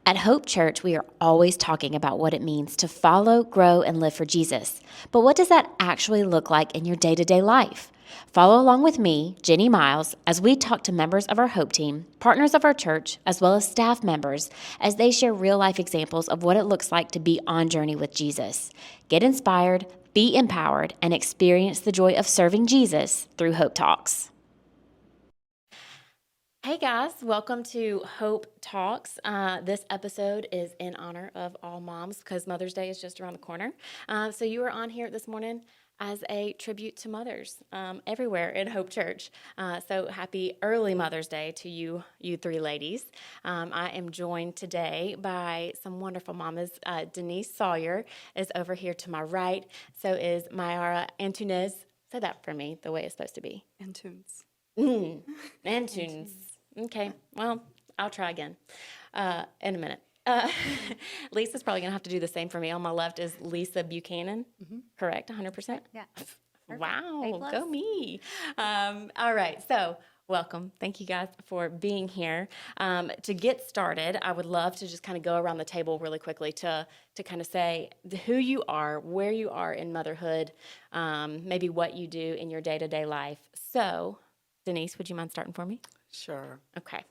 At Hope Church, we are always talking about what it means to follow, grow, and live for Jesus. But what does that actually look like in your day to day life? Follow along with me, Jenny Miles, as we talk to members of our Hope team, partners of our church, as well as staff members, as they share real life examples of what it looks like to be on journey with Jesus. Get inspired, be empowered, and experience the joy of serving Jesus through Hope Talks. Hey guys, welcome to Hope Talks. This episode is in honor of all moms because Mother's Day is just around the corner. So you are on here this morning as a tribute to mothers everywhere in Hope Church. So happy early Mother's Day to you three ladies. I am joined today by some wonderful mamas. Denise Sawyer is over here to my right. So is Mayara Antunes. Say that for me the way it's supposed to be. Antunes. Antunes. Okay, well, I'll try again in a minute. Lisa's probably going to have to do the same for me. On my left is Lisa Buchanan. Correct, 100%? Yeah. Wow, A+. go me. All right, so welcome. Thank you guys for being here. To get started, I would love to just kind of go around the table really quickly to kind of say who you are, where you are in motherhood, maybe what you do in your day-to-day life. So, Denise, would you mind starting for me? Sure. Okay.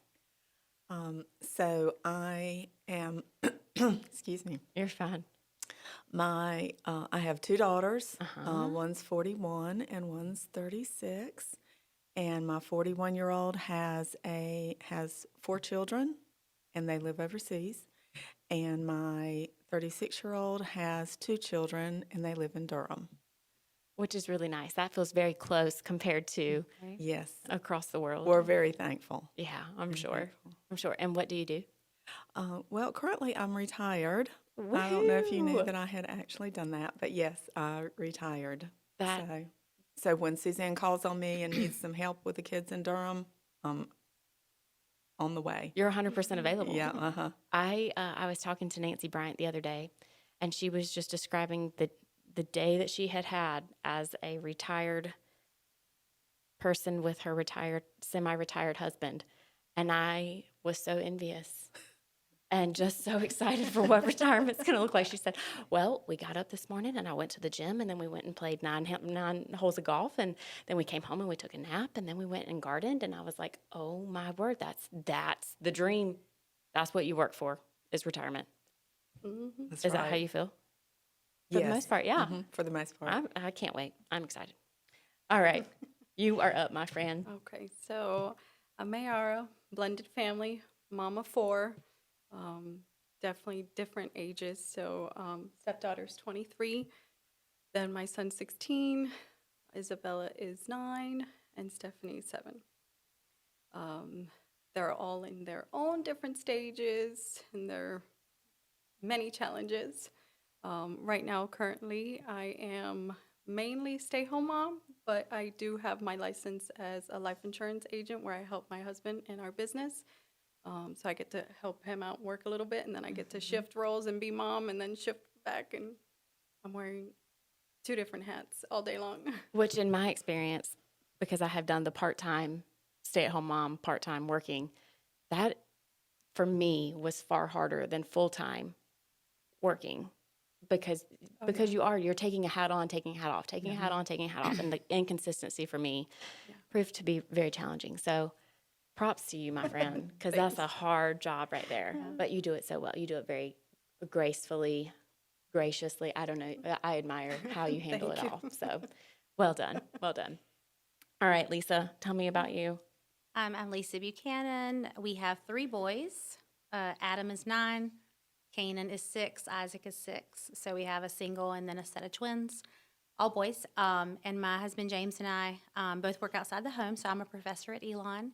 So I am, excuse me, You're fine. I have two daughters. Uh-huh. One's 41 and one's 36. And my 41-year-old has four children, and they live overseas. And my 36-year-old has two children, and they live in Durham. Which is really nice. That feels very close compared to Yes, across the world. we're very thankful. Yeah, I'm sure. I'm sure. And what do you do? Well, currently I'm retired. I don't know if you knew Woo! that I had actually done that, but yes, I retired. That- So when Suzanne calls on me and needs some help with the kids in Durham, I'm on the way. You're 100% available. Yeah, uh-huh. I was talking to Nancy Bryant the other day, and she was just describing the day that she had as a retired person with her semi-retired husband. And I was so envious and just so excited for what retirement's going to look like. She said, well, we got up this morning and I went to the gym, and then we went and played nine holes of golf, and then we came home and we took a nap, and then we went and gardened. And I was like, oh my word, that's the dream. That's what you work for, is retirement. That's Is that right. how you feel? For the Yes. most part, yeah. For the most part. I can't wait. I'm excited. All right. You are up, my friend. Okay, so I'm Mayara, blended family, mom of four, definitely different ages. So stepdaughter's 23, then my son's 16, Isabella is 9, and Stephanie's 7. They're all in their own different stages and their many challenges. Right now, currently, I am mainly stay-home mom, but I do have my license as a life insurance agent where I help my husband in our business. So I get to help him out work a little bit, and then I get to shift roles and be mom and then shift back, and I'm wearing two different hats all day long. Which, in my experience, because I have done the part-time stay-at-home mom, part-time working, that for me was far harder than full-time working, because you're taking a hat on, taking a hat off, taking a hat on, taking a hat off, and the inconsistency for me proved to be very challenging. So props to you, my friend, because that's a hard job right there. But you do it so well. You do it very gracefully, graciously. I don't know. I admire how you handle it Thank all. So well done. Well done. All right, Lisa, tell me about you. I'm Lisa Buchanan. We have 3 boys. Adam is 9, Canaan is 6, Isaac is 6. So we have a single and then a set of twins, all boys. And my husband James and I both work outside the home. So I'm a professor at Elon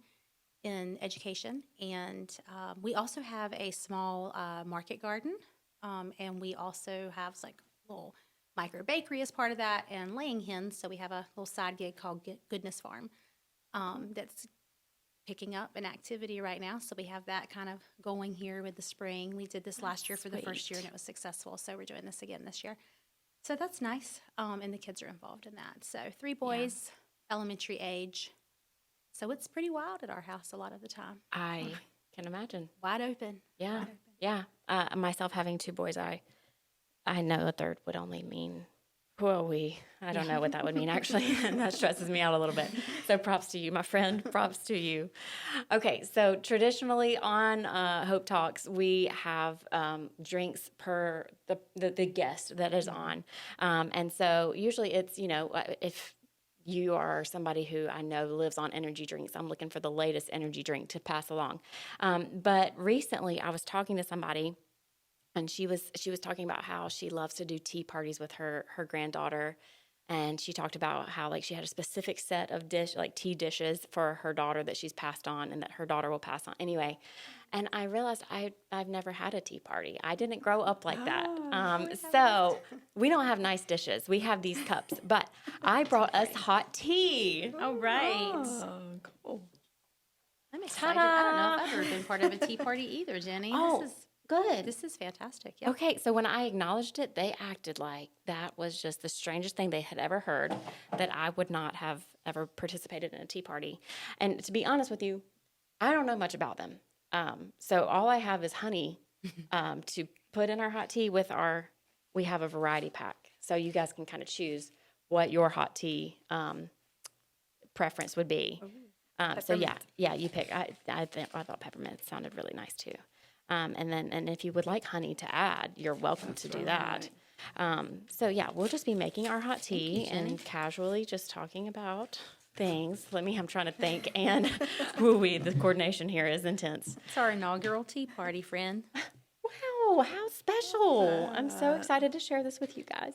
in education. And we also have a small market garden. And we also have like a little micro bakery as part of that, and laying hens. So we have a little side gig called Goodness Farm that's picking up an activity right now. So we have that kind of going here with the spring. We did this last year for the first year, and it was successful. So we're doing this again this year. So that's nice. And the kids are involved in that. So 3 boys, elementary age. So it's pretty wild at our house a lot of the time. I can imagine. Wide open. Yeah. Wide open. Yeah. Myself having two boys, I know a third would only mean, I don't know what that would mean actually. And that stresses me out a little bit. So props to you, my friend. Props to you. Okay. So traditionally on Hope Talks, we have drinks per the guest that is on. And so usually it's, if you are somebody who I know lives on energy drinks, I'm looking for the latest energy drink to pass along. But recently I was talking to somebody, and she was talking about how she loves to do tea parties with her granddaughter, and she talked about how like she had a specific set of tea dishes for her daughter that she's passed on and that her daughter will pass on anyway. And I realized I've never had a tea party. I didn't grow up like that. So we don't have nice dishes. We have these cups, but I brought us hot tea. All right. Oh, cool. I'm excited. I don't know if I've ever been part of a tea party either, Jenny. Oh, good. This is fantastic. Yeah. Okay, so when I acknowledged it, they acted like that was just the strangest thing they had ever heard, that I would not have ever participated in a tea party. And to be honest with you, I don't know much about them. So all I have is honey to put in our hot tea we have a variety pack. So you guys can kind of choose what your hot tea preference would be. So yeah, you pick. I thought peppermint sounded really nice too. And if you would like honey to add, you're welcome to do that. So yeah, we'll just be making our hot tea and casually just talking about things. I'm trying to think, and the coordination here is intense. It's our inaugural tea party, friend. Wow, how special. I'm so excited to share this with you guys.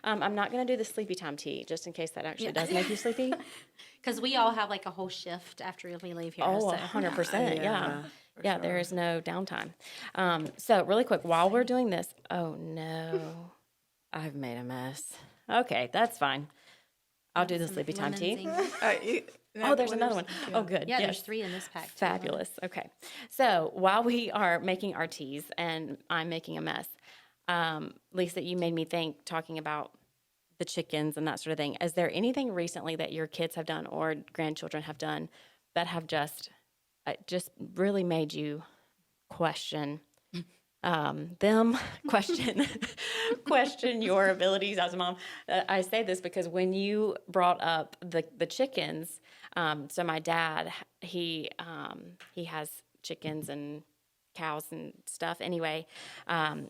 I'm not going to do the sleepy time tea, just in case that actually does make you sleepy. Because we all have like a whole shift after we leave here. Oh, so. 100%, yeah. for Yeah, there sure. is no downtime. So really quick, while we're doing this, oh no, I've made a mess. Okay, that's fine. I'll do the Some sleepy time tea. lemon Oh, there's another one. Oh, good. Yeah, yes. there's 3 in this pack. too. Fabulous. Okay. So while we are making our teas and I'm making a mess, Lisa, you made me think, talking about the chickens and that sort of thing. Is there anything recently that your kids have done or grandchildren have done that have just really made you question them, question your abilities as a mom? I say this because when you brought up the chickens, so my dad, he has chickens and cows and stuff anyway,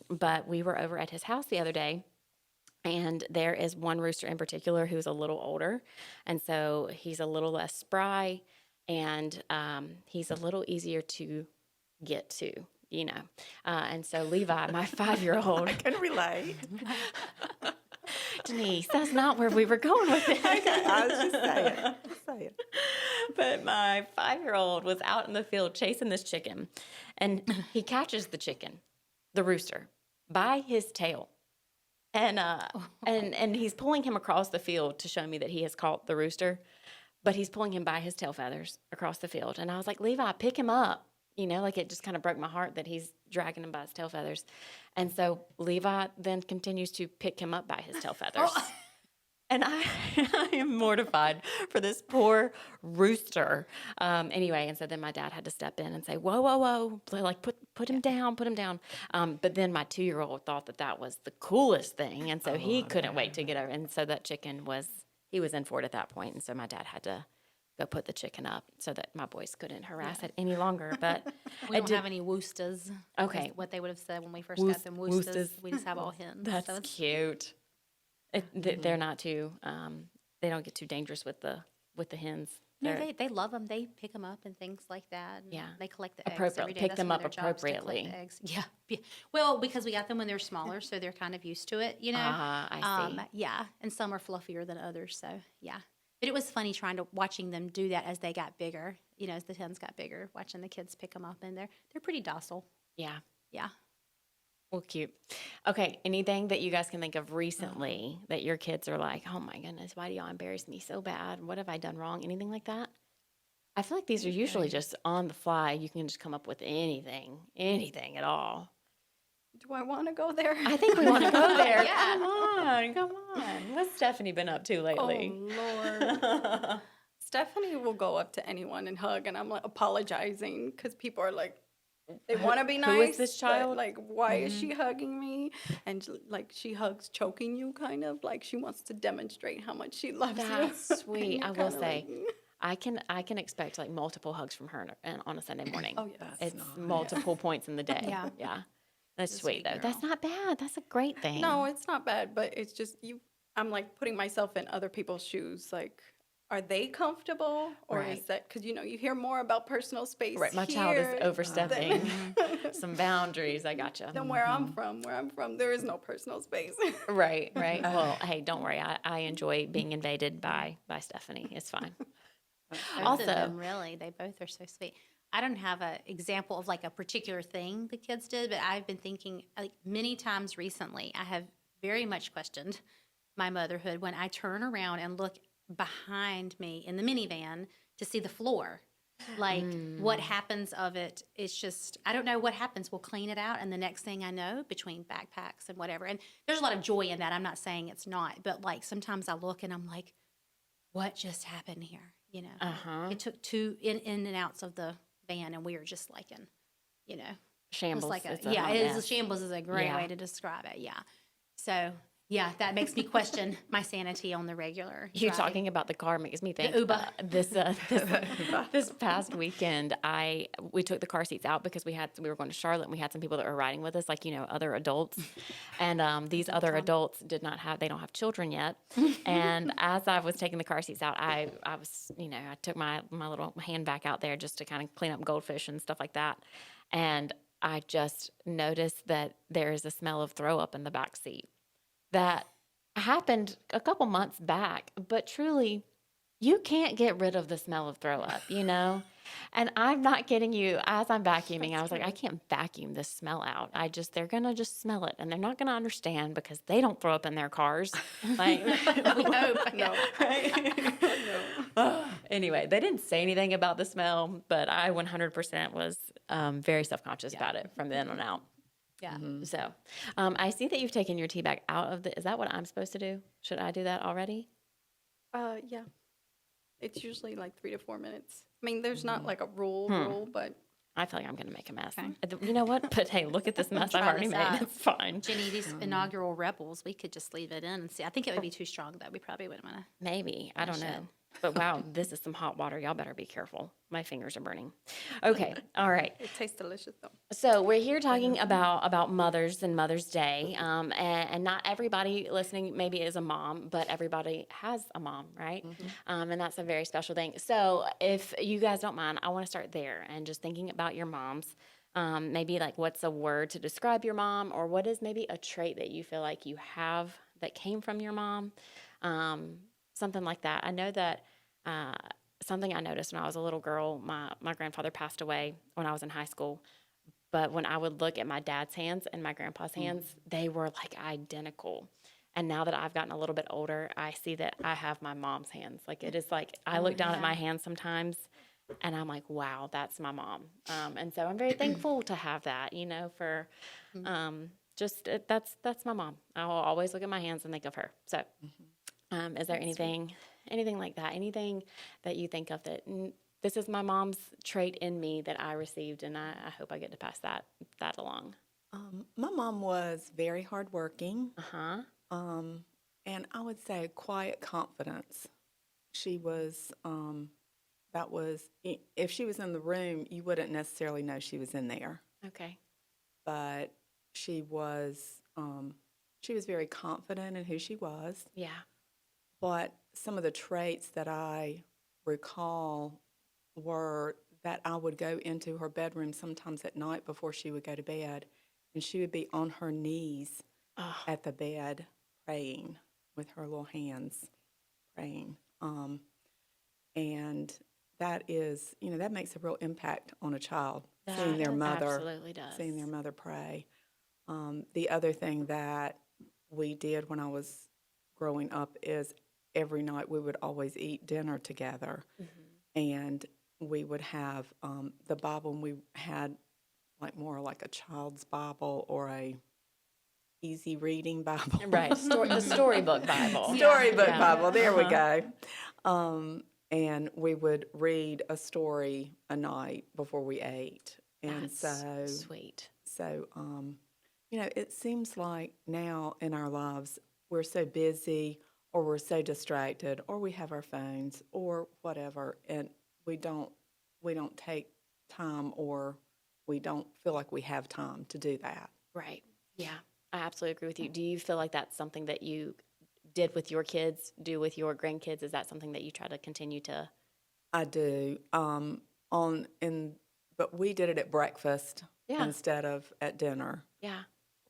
but we were over at his house the other day, and there is one rooster in particular who's a little older, and so he's a little less spry, and he's a little easier to get to, and so Levi, my 5-year-old, I can relate. Denise, that's not where we were going with it. I was just saying. But my 5-year-old was out in the field chasing this chicken, and he catches the chicken, the rooster, by his tail. And he's pulling him across the field to show me that he has caught the rooster, but he's pulling him by his tail feathers across the field. And I was like, Levi, pick him up. It just kind of broke my heart that he's dragging him by his tail feathers. And so Levi then continues to pick him up by his tail feathers. And I am mortified for this poor rooster. Anyway, and so then my dad had to step in and say, whoa, whoa, whoa, like put him down, put him down. But then my 2-year-old thought that was the coolest thing. And so he couldn't wait to get over. And so that chicken he was in for it at that point. And so my dad had to go put the chicken up so that my boys couldn't harass it any longer. But We don't have any woostas. Okay. Is what they would have said when we first got them. Woostas. We just have all hens. That's so it's cute. They're not too. They don't get too dangerous with the hens. No, They're- they love them. They pick them up and things like that. And Yeah. they collect the eggs Appropriate- every day. pick That's them one up of their jobs, to collect appropriately. the eggs. Yeah. Well, because we got them when they're smaller, so they're kind of used to it, I see. Yeah, and some are fluffier than others, so yeah. But it was funny watching them do that as they got bigger. As the hens got bigger, watching the kids pick them up, and they're pretty docile. Yeah. Yeah. Well, cute. Okay. Anything that you guys can think of recently that your kids are like, oh my goodness, why do y'all embarrass me so bad? What have I done wrong? Anything like that? I feel like these are usually just on the fly. You can just come up with anything at all. Do I want to go there? I think we want to go there. Yeah. Come on. What's Stephanie been up to lately? Oh, Lord. Stephanie will go up to anyone and hug, and I'm like apologizing because people are like, They want to be nice. Who is this but, child? like, why is she hugging me? And like she hugs, choking you, kind of like she wants to demonstrate how much she loves you. That's And sweet. you're I will kinda say, like, I can expect like multiple hugs from her on a Sunday morning. oh yeah, It's multiple points in the day. Yeah. Yeah. That's She's a sweet sweet though. That's girl. not bad. That's a great thing. no, it's not bad, but it's just you. I'm like putting myself in other people's shoes. Like, are they comfortable, or Right. is that because you hear more about personal space? Right. My child is here overstepping than- some boundaries. I gotcha. than where I'm from. Where I'm from, there is no personal space. Right, right. Well, hey, don't worry. I enjoy being invaded by Stephanie. It's fine. Both Also- of them, really, they both are so sweet. I don't have an example of like a particular thing the kids did, but I've been thinking like many times recently, I have very much questioned my motherhood when I turn around and look behind me in the minivan to see the floor. Like what happens of it, it's just, I don't know what happens. We'll clean it out. And the next thing I know, between backpacks and whatever, and there's a lot of joy in that. I'm not saying it's not, but like sometimes I look and I'm like, what just happened here? You know, Uh-huh. it took two in and outs of the van, and we were just like in, you know, Shambles. it's like It's yeah, hot it is. mess. Shambles is a great Yeah. way to describe it. Yeah. So yeah, that makes me question my sanity on the regular. You driving. talking about the car makes me think. Uber. This past weekend, we took the car seats out because we were going to Charlotte and we had some people that were riding with us, like other adults, and these other adults they don't have children yet. And as I was taking the car seats out, I was I took my little hand back out there just to kind of clean up goldfish and stuff like that, and I just noticed that there is a smell of throw up in the back seat. That happened a couple months back, but truly, you can't get rid of the smell of throw up, And I'm not kidding you. As I'm vacuuming, I was like, I can't vacuum this smell out. They're gonna just smell it, and they're not gonna understand because they don't throw up in their cars. Like, We hope. no, anyway, they didn't say anything about the smell, but I 100% was very self-conscious about it from then on out. Yeah. So, I see that you've taken your tea bag out of is that what I'm supposed to do? Should I do that already? yeah, it's usually like 3 to 4 minutes. I mean, there's not like a rule, but I feel like I'm going to make a mess. Okay. You know what? But hey, look at this mess I've Try already this made. out. It's fine. Jenny, these inaugural rebels, we could just leave it in and see. I think it would be too strong though. We probably wouldn't want to. Maybe. I don't should. know. But wow, this is some hot water. Y'all better be careful. My fingers are burning. Okay. All right. it tastes delicious though. So we're here talking about mothers and Mother's Day, and not everybody listening maybe is a mom, but everybody has a mom, right? And that's a very special thing. So if you guys don't mind, I want to start there and just thinking about your moms. Maybe like what's a word to describe your mom, or what is maybe a trait that you feel like you have that came from your mom, something like that. I know that. Something I noticed when I was a little girl, my grandfather passed away when I was in high school. But when I would look at my dad's hands and my grandpa's hands, they were like identical. And now that I've gotten a little bit older, I see that I have my mom's hands. Like it is like I look down at my hands sometimes and I'm like, wow, that's my mom. And so I'm very thankful to have that, for that's my mom. I'll always look at my hands and think of her. So is there anything like that? Anything that you think of that this is my mom's trait in me that I received, and I hope I get to pass that along. My mom was very hardworking, Uh-huh. and I would say quiet confidence. She was, if she was in the room, you wouldn't necessarily know she was in there, Okay. but she was very confident in who she was. Yeah. But some of the traits that I recall were that I would go into her bedroom sometimes at night before she would go to bed, and she would be on her knees Oh, at the bed praying with her little hands, praying. And that is, that makes a real impact on a child, seeing their mother, absolutely does. seeing their mother pray. The other thing that we did when I was growing up is every night we would always eat dinner together, and we would have the Bible, and we had more like a child's Bible or a easy reading Bible. Right. The storybook Bible. Storybook Yeah. Bible, there we go. And we would read a story a night before we ate. And That's sweet. it seems like now in our lives, we're so busy or we're so distracted or we have our phones or whatever, and we don't take time or we don't feel like we have time to do that. Right. Yeah, I absolutely agree with you. Do you feel like that's something that you did with your kids, do with your grandkids? Is that something that you try to continue to? I do. But we did it at breakfast Yeah. instead of at dinner. Yeah.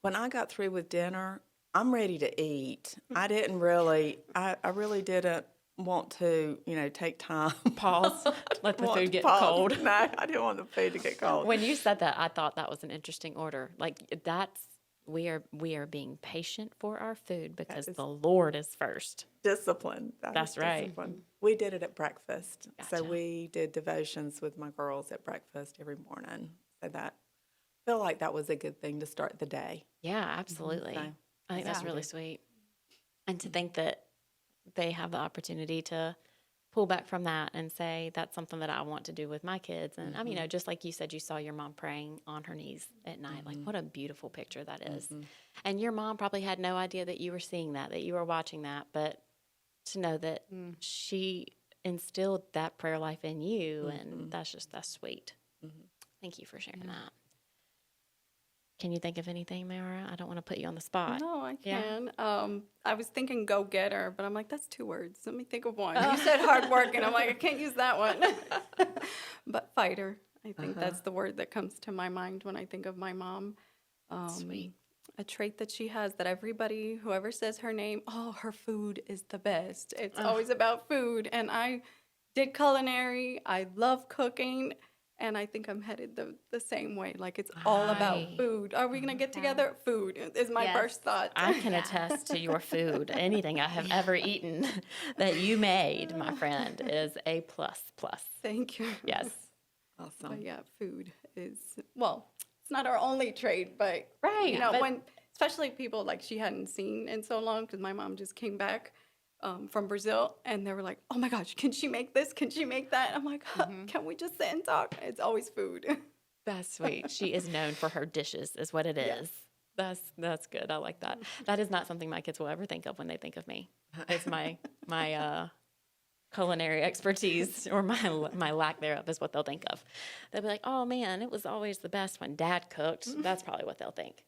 When I got through with dinner, I'm ready to eat. I really didn't want to, take time. Pause. Let the Want food to get pause. cold. No, I didn't want the food to get cold. When you said that, I thought that was an interesting order. Like that's we are being patient for our food because the Lord is first. Discipline. That's is right. discipline. We did it at breakfast. So Gotcha. we did devotions with my girls at breakfast every morning. So that I feel like that was a good thing to start the day. Yeah, absolutely. So, I think that's yeah. really sweet. And to think that they have the opportunity to pull back from that and say, that's something that I want to do with my kids. And I mean, just like you said, you saw your mom praying on her knees at night. Like, what a beautiful picture that is. And your mom probably had no idea that you were seeing that you were watching that. But to know that she instilled that prayer life in you, and that's sweet. Thank you for sharing that. Can you think of anything, Mara? I don't want to put you on the spot. No, I Yeah. can. I was thinking go getter, but I'm like, that's 2 words. Let me think of one. You said hard work, and I'm like, I can't use that one. But fighter. I think that's the word that comes to my mind when I think of my mom. Sweet. A trait that she has that everybody, whoever says her name, oh, her food is the best. It's always about food. And I did culinary. I love cooking. And I think I'm headed the same way. Like, it's all about Right. food. Are we going to get together? Food is my Yes. first thought. I can attest to your food. Anything I have ever eaten that you made, my friend, is a plus plus. Thank you. Yes. Awesome. But yeah, food is, well, it's not our only trait, but, Right, but- when, especially people like she hadn't seen in so long, because my mom just came back from Brazil, and they were like, oh my gosh, can she make this? Can she make that? I'm like, can we just sit and talk? It's always food. That's sweet. She is known for her dishes, is what it is. That's good. I like that. That is not something my kids will ever think of when they think of me. It's my culinary expertise or my lack thereof is what they'll think of. They'll be like, "Oh man, it was always the best when Dad cooked." That's probably what they'll think.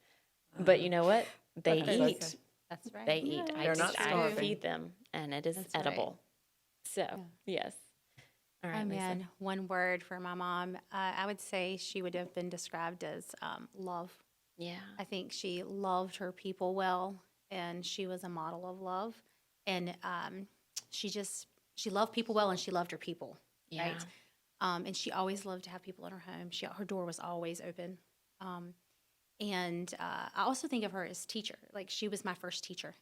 But you know what? They That's eat. okay. That's right. They eat. They're not I starving. feed them, and it is That's right. edible. So yes. All right, Oh Lisa. man, one word for my mom. I would say she would have been described as love. Yeah. I think she loved her people well, and she was a model of love. And she loved people well, and she loved her people. Yeah. Right. And she always loved to have people in her home. Her door was always open. And I also think of her as teacher. Like, she was my first teacher.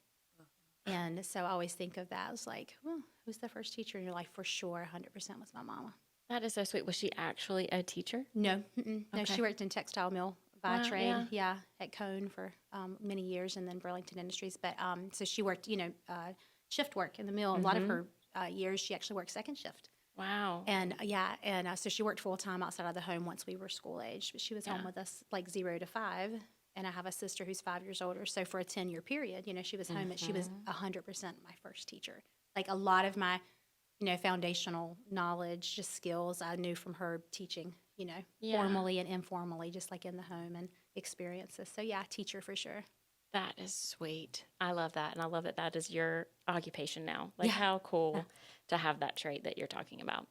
And so I always think of that as like, oh, who's the first teacher in your life? For sure, 100% was my mama. That is so sweet. Was she actually a teacher? No, no, Okay. she worked in textile mill by Wow, trade. yeah. At Cone for many years, and then Burlington Industries. But so she worked, shift work in the mill. A lot of her years, she actually worked second shift. Wow. And so she worked full time outside of the home once we were school age. But she was home with us like 0 to 5. And I have a sister who's 5 years older. So for a 10-year period, she was home, and she was 100% my first teacher. Like, a lot of my, foundational knowledge, just skills I knew from her teaching, Yeah. formally and informally, just like in the home, and experiences. So yeah, teacher for sure. That is sweet. I love that. And I love that that is your occupation now. Like, Yeah. how cool to have that trait that you're talking about.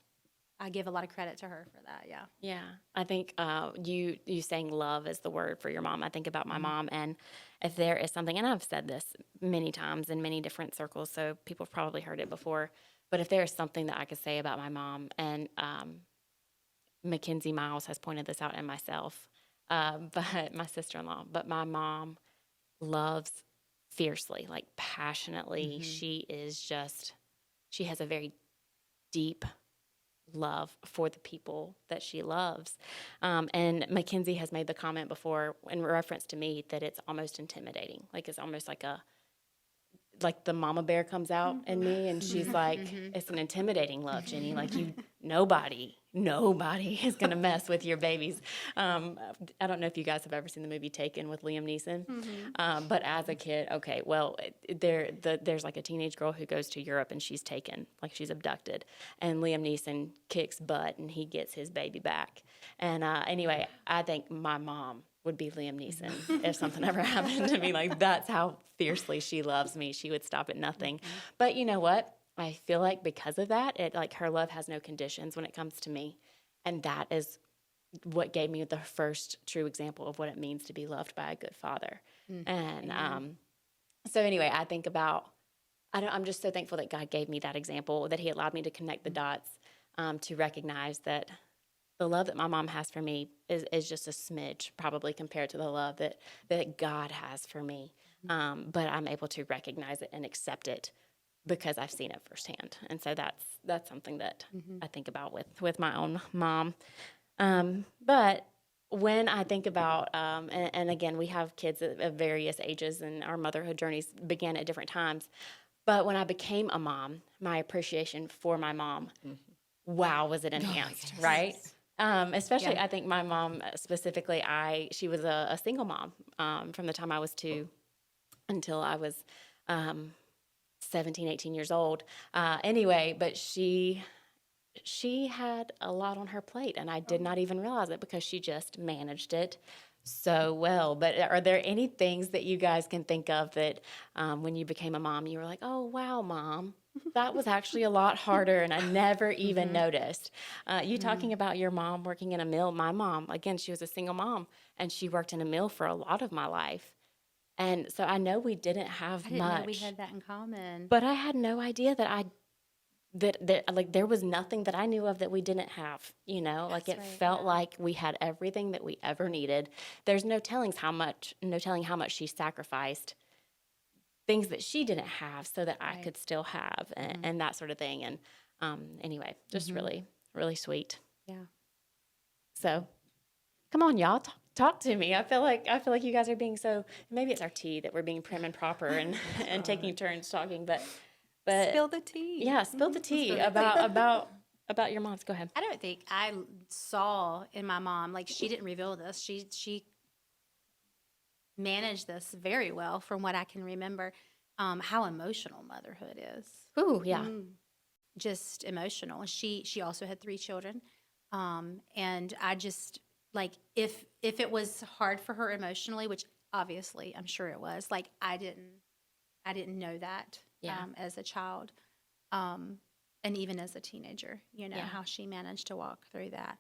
I give a lot of credit to her for that. Yeah. Yeah. I think you saying love is the word for your mom. I think about my mom, and if there is something, and I've said this many times in many different circles, so people have probably heard it before, but if there is something that I could say about my mom, and Mackenzie Miles has pointed this out, and myself, but my sister-in-law, but my mom loves fiercely, like passionately. She has a very deep love for the people that she loves. And Mackenzie has made the comment before in reference to me that it's almost intimidating. Like, it's almost like the mama bear comes out in me, and she's like, it's an intimidating love, Jenny. Like, nobody is going to mess with your babies. I don't know if you guys have ever seen the movie Taken with Liam Neeson, but as a kid, okay, well, there's like a teenage girl who goes to Europe and she's taken, like she's abducted, and Liam Neeson kicks butt and he gets his baby back. And anyway, I think my mom would be Liam Neeson if something ever happened to me. Like, that's how fiercely she loves me. She would stop at nothing. But you know what? I feel like because of that, her love has no conditions when it comes to me. And that is what gave me the first true example of what it means to be loved by a good father. And so anyway, I think about, I'm just so thankful that God gave me that example, that he allowed me to connect the dots, to recognize that the love that my mom has for me is just a smidge, probably compared to the love that God has for me. But I'm able to recognize it and accept it because I've seen it firsthand. And so that's something that I think about with my own mom. But when I think about, and again, we have kids of various ages and our motherhood journeys began at different times. But when I became a mom, my appreciation for my mom, wow, was it enhanced, right? Especially, I think my mom specifically, she was a single mom from the time I was 2 until I was 17, 18 years old. Anyway, but she had a lot on her plate, and I did not even realize it because she just managed it so well. But are there any things that you guys can think of that when you became a mom, you were like, oh, wow, Mom, that was actually a lot harder, and I never even noticed. You talking about your mom working in a mill. My mom, again, she was a single mom, and she worked in a mill for a lot of my life. And so I know we didn't have I didn't much. know we had that in common. But I had no idea that like there was nothing that I knew of that we didn't have, like it That's right, felt yeah. like we had everything that we ever needed. There's no telling how much she sacrificed things that she didn't have so that I Right. could still have, and that sort of thing. And anyway, just really, really sweet. Yeah. So come on, y'all, talk to me. I feel like you guys are being so, maybe it's our tea that we're being prim and proper and taking turns talking, but Spill the tea. yeah, spill the tea about your moms. Go ahead. I don't think I saw in my mom, like, she didn't reveal this. She managed this very well from what I can remember, how emotional motherhood is. Ooh, yeah. Just emotional. And she also had 3 children. And I just, like, if it was hard for her emotionally, which obviously I'm sure it was, like, I didn't know that as a child. And even as a teenager, how she managed to walk through that.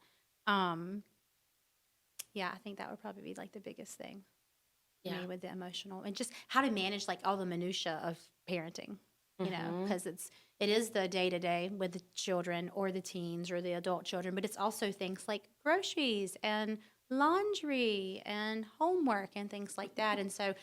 Yeah, I think that would probably be like the biggest thing for me with the emotional and just how to manage like all the minutia of parenting, because it is the day to day with the children or the teens or the adult children, but it's also things like groceries and laundry and homework and things like that. And so,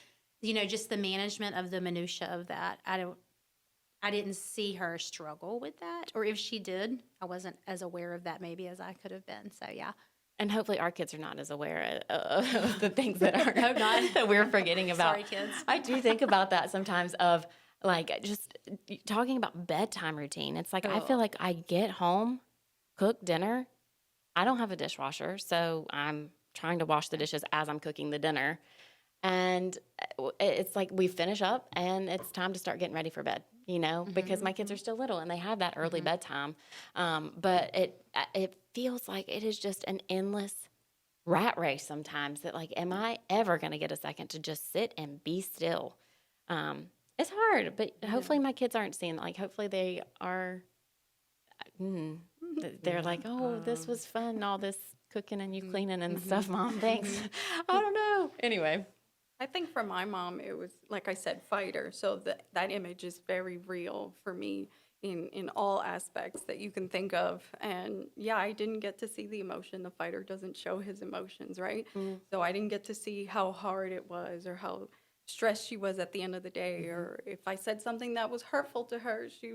just the management of the minutia of that, I didn't see her struggle with that, or if she did, I wasn't as aware of that maybe as I could have been. So yeah. And hopefully our kids are not as aware of the things that are that we're forgetting about. Sorry, kids. I do think about that sometimes of like just talking about bedtime routine. It's like I feel like I get home, cook dinner. I don't have a dishwasher, so I'm trying to wash the dishes as I'm cooking the dinner. And it's like we finish up and it's time to start getting ready for bed, because my kids are still little and they have that early bedtime. But it feels like it is just an endless rat race sometimes that like, am I ever going to get a second to just sit and be still? It's hard, but hopefully my kids aren't seeing like, hopefully they are, they're like, oh, this was fun, all this cooking and you cleaning and stuff, Mom, thanks. I don't know. Anyway. I think for my mom, it was, like I said, fighter. So that image is very real for me in all aspects that you can think of. And yeah, I didn't get to see the emotion. The fighter doesn't show his emotions, right? So I didn't get to see how hard it was or how stressed she was at the end of the day. Or if I said something that was hurtful to her, she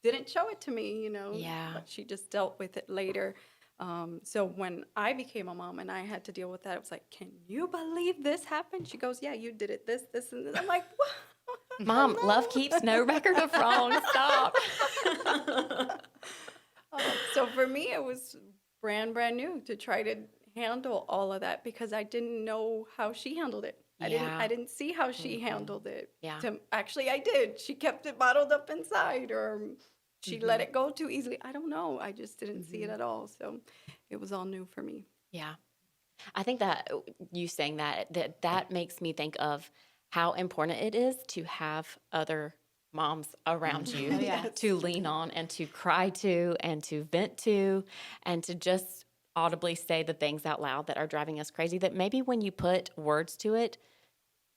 didn't show it to me, Yeah. But she just dealt with it later. So when I became a mom and I had to deal with that, it was like, can you believe this happened? She goes, yeah, you did it, this, and this. I'm like, what? Mom, love keeps no record of wrong. Stop. So for me, it was brand new to try to handle all of that because I didn't know how she handled it. Yeah. I didn't see how she handled it. Yeah. Actually, I did. She kept it bottled up inside, or she let Mm-hmm. it go too easily. I don't know. I just didn't see it at all. So it was all new for me. Yeah. I think that you saying that makes me think of how important it is to have other moms around you Oh, yeah. to lean on and to cry to and to vent to and to just audibly say the things out loud that are driving us crazy that maybe when you put words to it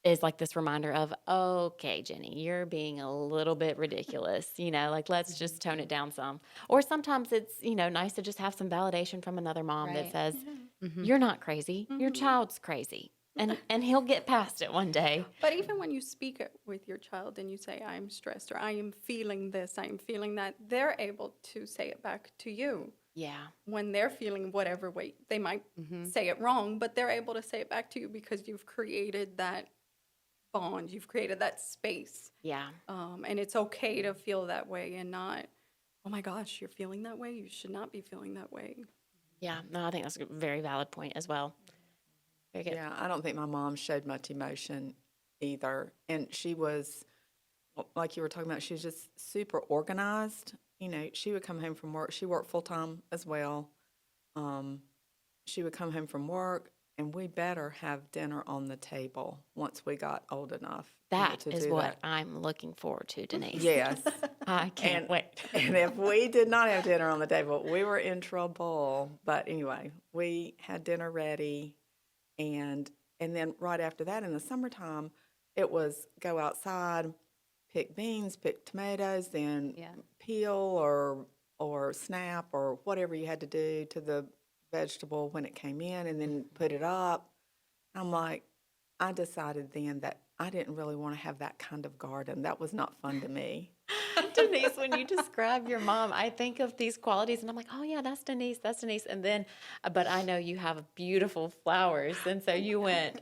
is like this reminder of, okay, Jenny, you're being a little bit ridiculous, like let's just tone it down some. Or sometimes it's, nice to just have some validation from another mom that Right. says, Mhm. you're not crazy, your child's crazy. And he'll get past it one day. But even when you speak it with your child and you say, I'm stressed or I am feeling this, I am feeling that, they're able to say it back to you. Yeah. When they're feeling whatever way, they might say it wrong, but they're able to say it back to you because you've created that bond, you've created that space. Yeah. And it's okay to feel that way and not, oh my gosh, you're feeling that way. You should not be feeling that way. Yeah. No, I think that's a very valid point as well. Very good. Yeah, I don't think my mom showed much emotion either. And she was, like you were talking about, she was just super organized. She would come home from work. She worked full time as well. She would come home from work, and we better have dinner on the table once we got old enough. That to is do what that. I'm looking forward to, Denise. Yes. I can't wait. And if we did not have dinner on the table, we were in trouble. But anyway, we had dinner ready, and then right after that, in the summertime, it was go outside, pick beans, pick tomatoes, then Yeah. peel or snap or whatever you had to do to the vegetable when it came in, and then put it up. I'm like, I decided then that I didn't really want to have that kind of garden. That was not fun to me. Denise, when you describe your mom, I think of these qualities and I'm like, oh yeah, that's Denise, that's Denise. And then, but I know you have beautiful flowers. And so you went,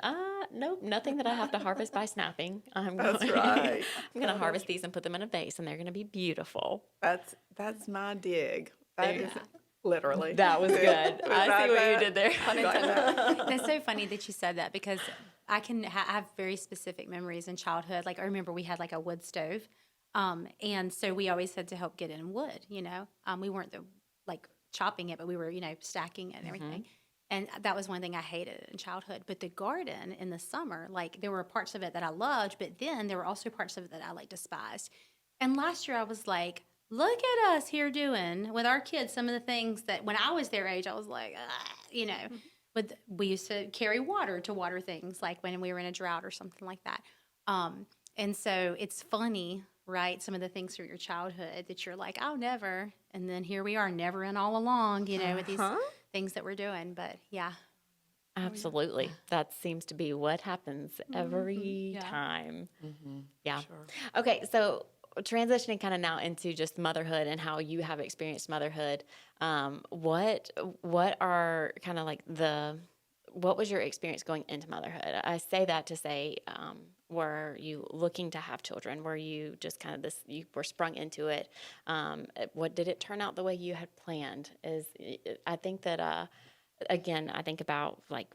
nope, nothing that I have to harvest by snapping. That's right. I'm going to harvest these and put them in a vase and they're going to be beautiful. That's my dig. That There. is literally. That was good. I see what you did there. That's so funny that you said that because I can have very specific memories in childhood. Like I remember we had like a wood stove. And so we always had to help get in wood, we weren't chopping it, but we were, stacking it and everything. And that was one thing I hated in childhood. But the garden in the summer, there were parts of it that I loved, but then there were also parts of it that I despised. And last year I was like, look at us here doing with our kids some of the things that when I was their age, I was like, but we used to carry water to water things like when we were in a drought or something like that. And so it's funny, right? Some of the things from your childhood that you're like, oh, never. And then here we are, never and all along, with these things that we're doing. But yeah. Absolutely. That seems to be what happens every Yeah. time. Mm-hmm. Yeah. Sure. Okay. So transitioning kind of now into just motherhood and how you have experienced motherhood. What are kind of like what was your experience going into motherhood? I say that to say, were you looking to have children? Were you just kind of you were sprung into it? What did it turn out the way you had planned? I think that, again, I think about like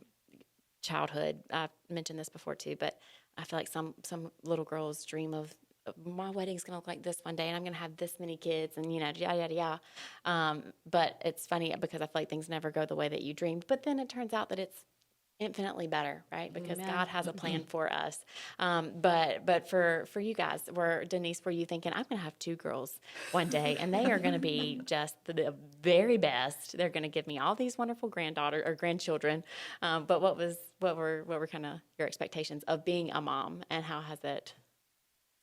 childhood. I've mentioned this before too, but I feel like some little girls dream of my wedding's going to look like this one day and I'm going to have this many kids and, yada, yada, yada. But it's funny because I feel like things never go the way that you dreamed. But then it turns out that it's infinitely better, right? Because Amen. God has a plan for us. But for you guys, Denise, were you thinking, I'm going to have 2 girls one day and they are going to be just the very best. They're going to give me all these wonderful grandchildren. But what were kind of your expectations of being a mom and how has it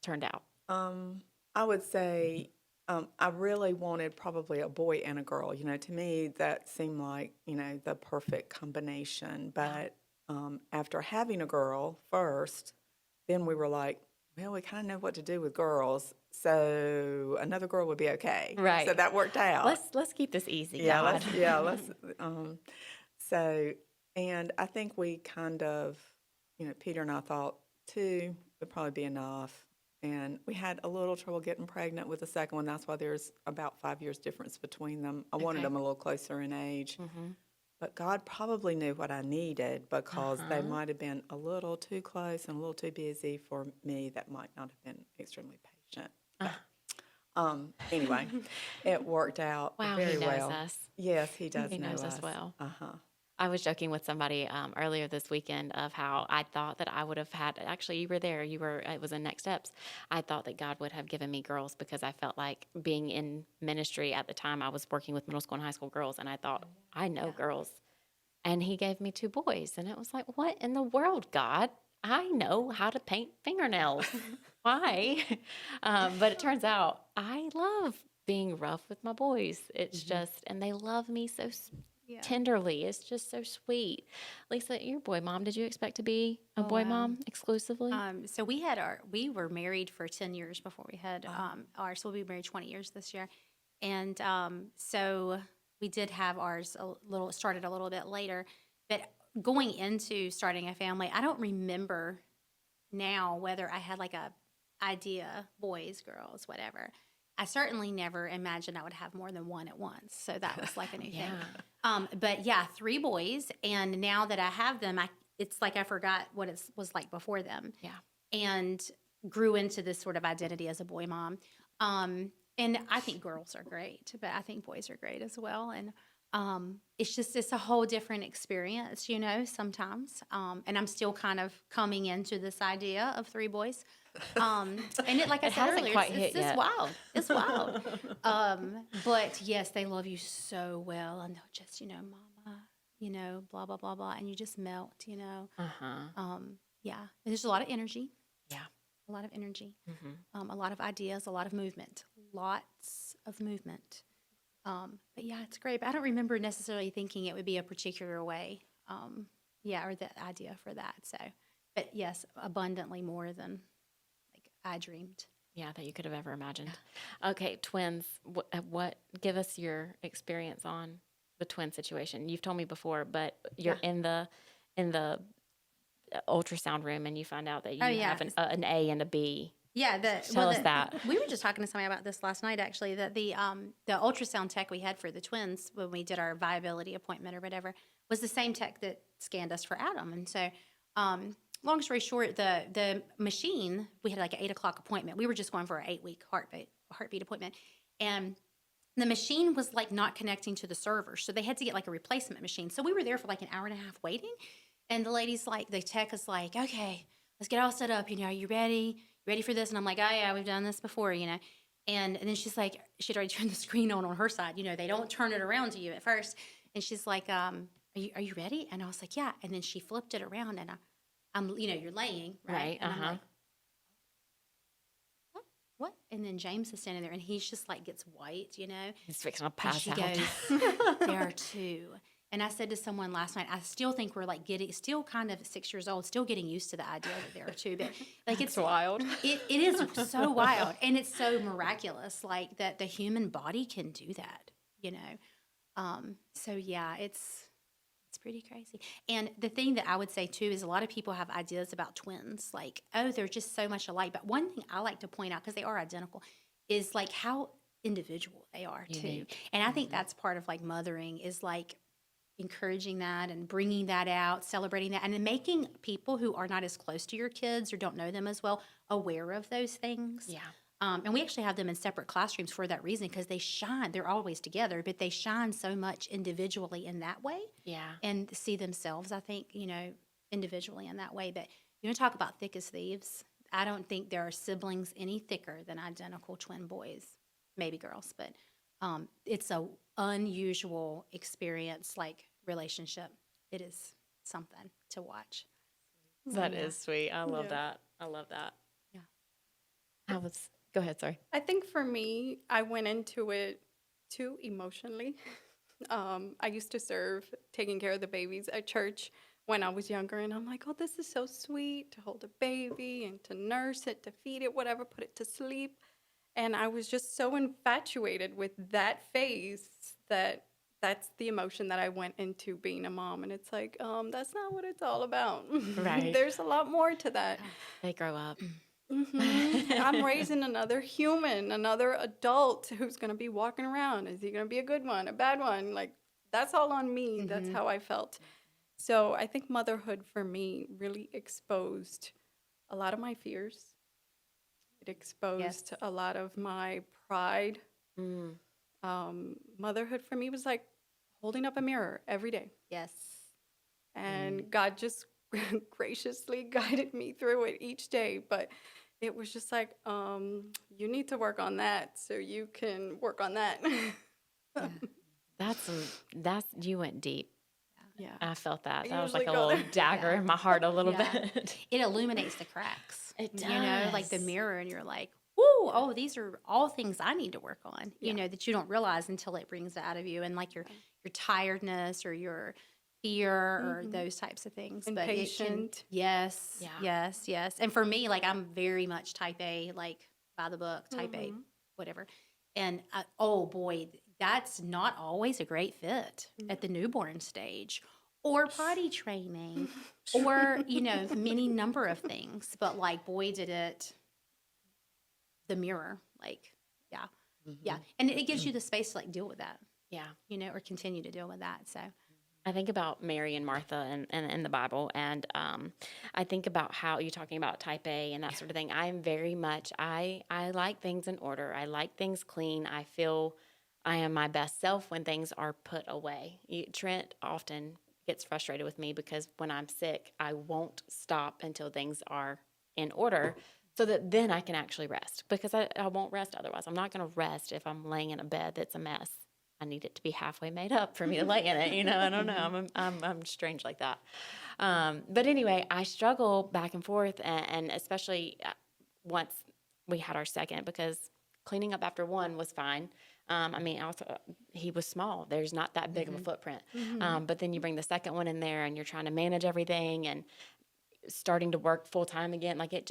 turned out? I would say I really wanted probably a boy and a girl. To me, that seemed like, the perfect combination. But after having a girl first, then we were like, well, we kind of know what to do with girls. So another girl would be okay. Right. So that worked out. Let's keep this easy. Yeah, God. let's. So, and I think we kind of, Peter and I thought 2 would probably be enough. And we had a little trouble getting pregnant with the second one. That's why there's about 5 years difference between them. I wanted Okay. them a little closer in age. Mm-hmm. But God probably knew what I needed because they Uh-huh. might have been a little too close and a little too busy for me that might not have been extremely patient. Anyway, it worked out Wow, very he knows well. us. Yes, he does He know knows us. us well. Uh-huh. I was joking with somebody earlier this weekend of how I thought that I would have had. Actually, you were there. You were. It was in Next Steps. I thought that God would have given me girls because I felt like being in ministry at the time. I was working with middle school and high school girls, and I thought I know girls. And He gave me 2 boys, and it was like, what in the world, God? I know how to paint fingernails. Why? But it turns out I love being rough with my boys. It's just, and they love me so Yeah. tenderly. It's just so sweet. Lisa, your boy mom, did you expect to be a boy wow. mom exclusively? So we were married for 10 years before we had ours. So we'll be married 20 years this year. And so we did have ours started a little bit later. But going into starting a family, I don't remember now whether I had like a idea, boys, girls, whatever. I certainly never imagined I would have more than one at once. So that was like a new thing. But yeah, 3 boys. And now that I have them, it's like I forgot what it was like before them. Yeah. And grew into this sort of identity as a boy mom. And I think girls are great, but I think boys are great as well. And it's a whole different experience, sometimes. And I'm still kind of coming into this idea of 3 boys. And like I It said hasn't earlier, quite it's hit just yet. wild. It's wild. But yes, they love you so well, and they'll just, mama, blah blah blah blah, and you just melt, Uh-huh. Yeah, and there's a lot of energy. Yeah. A lot of energy, Mm-hmm. a lot of ideas, a lot of movement, lots of movement. But yeah, it's great. But I don't remember necessarily thinking it would be a particular way. Or the idea for that. So, but yes, abundantly more than like I dreamed. Yeah, that you could have ever imagined. Okay, twins. What? Give us your experience on the twin situation. You've told me before, but you're in the ultrasound room, and you find out that you yeah. have an A and a B. Yeah, Tell us that. We were just talking to somebody about this last night, actually, that the ultrasound tech we had for the twins when we did our viability appointment or whatever was the same tech that scanned us for Adam. And so, long story short, the machine, we had like an 8 o'clock appointment. We were just going for an 8-week heartbeat appointment. And the machine was like not connecting to the server. So they had to get like a replacement machine. So we were there for like an hour and a half waiting. And the tech is like, okay, let's get all set up. Are you ready? Ready for this? And I'm like, oh yeah, we've done this before, And then she's like, she'd already turned the screen on her side. They don't turn it around to you at first. And she's like, are you ready? And I was like, yeah. And then she flipped it around, and I'm, you're laying, right? Right, And I'm uh-huh. like, what? And then James is standing there, and he's just like gets white, He's fixing to And pass she out. goes, there are 2. And I said to someone last night, I still think we're like still kind of 6 years old, still getting used to the idea that there are 2. But like it's wild. It is so wild, and it's so miraculous, like that the human body can do that, So yeah, it's pretty crazy. And the thing that I would say too is a lot of people have ideas about twins, like, oh, they're just so much alike. But one thing I like to point out, because they are identical, is like how individual they are too. Unique. And I think that's part of like mothering is like encouraging that and bringing that out, celebrating that, and then making people who are not as close to your kids or don't know them as well aware of those things. Yeah. And we actually have them in separate classrooms for that reason, because they shine. They're always together, but they shine so much individually in that way Yeah. and see themselves, I think, individually in that way. But you want to talk about thick as thieves? I don't think there are siblings any thicker than identical twin boys, maybe girls, but it's a unusual experience, like relationship. It is something to watch. That is sweet. I love Yeah. that. I love that. Yeah. Go ahead, sorry. I think for me, I went into it too emotionally. I used to serve taking care of the babies at church when I was younger, and I'm like, oh, this is so sweet to hold a baby and to nurse it, to feed it, whatever, put it to sleep. And I was just so infatuated with that phase that's the emotion that I went into being a mom. And it's like, that's not what it's all about. Right. There's a lot more to that. They grow up. I'm raising another human, another adult who's going to be walking around. Is he going to be a good one, a bad one? Like, that's all on me. That's how I felt. So I think motherhood for me really exposed a lot of my fears. It exposed a lot of my pride. Mm. Motherhood for me was like holding up a mirror every day. Yes. And God just graciously guided me through it each day. But it was just like, you need to work on that so you can work on that. That's you went deep. Yeah. I felt that. I That was like a usually go little there. dagger in my heart a little Yeah. bit. It illuminates the cracks. It You know, like the does. mirror, and you're like, woo, oh, these are all things I need to work on, you know, that you don't realize until it brings it out of you. And like your tiredness or your fear or those types of things. But it can, Impatient. yes, Yeah. yes, yes. And for me, like I'm very much type A, like by the book, type A, whatever. And oh boy, that's not always a great fit at the newborn stage or potty training or, you know, many number of things. But like, boy, did it, the mirror, like, yeah, yeah. And it gives you the space to like deal with that, Yeah. you know, or continue to deal with that. So, I think about Mary and Martha in the Bible, and I think about how you're talking about type A and that sort of thing. I'm very much, I like things in order. I like things clean. I feel I am my best self when things are put away. Trent often gets frustrated with me because when I'm sick, I won't stop until things are in order so that then I can actually rest, because I won't rest otherwise. I'm not going to rest if I'm laying in a bed that's a mess. I need it to be halfway made up for me to lay in it. You know, I don't know. I'm strange like that. But anyway, I struggle back and forth, and especially once we had our second, because cleaning up after one was fine. I mean, also he was small. There's not that big of a footprint. But then you bring the second one in there, and you're trying to manage everything and starting to work full time again. Like it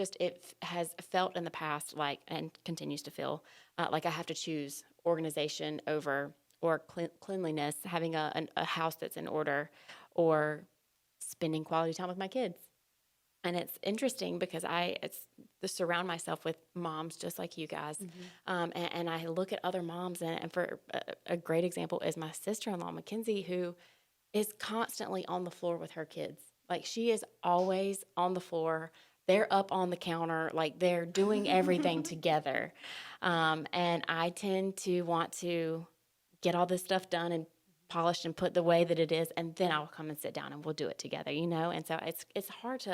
has felt in the past like, and continues to feel like I have to choose organization over or cleanliness, having a house that's in order, or spending quality time with my kids. And it's interesting because it's to surround myself with moms just like you guys, and I look at other moms, and for a great example is my sister-in-law Mackenzie, who is constantly on the floor with her kids. Like she is always on the floor. They're up on the counter, like they're doing everything together. And I tend to want to get all this stuff done and polished and put the way that it is, and then I'll come and sit down and we'll do it together, you know? And so it's hard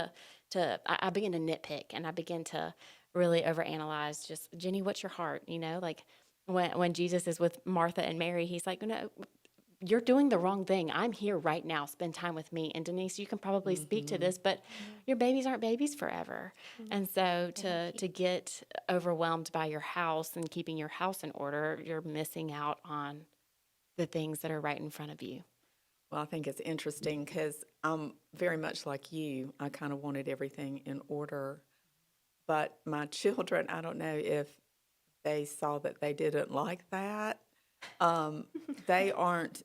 I begin to nitpick, and I begin to really overanalyze. Just, Jenny, what's your heart? You know, like when Jesus is with Martha and Mary, he's like, no, you're doing the wrong thing. I'm here right now. Spend time with me. And Denise, you can probably speak to this, but your babies aren't babies forever. And so to get overwhelmed by your house and keeping your house in order, you're missing out on the things that are right in front of you. Well, I think it's interesting because I'm very much like you. I kind of wanted everything in order. But my children, I don't know if they saw that they didn't like that. They aren't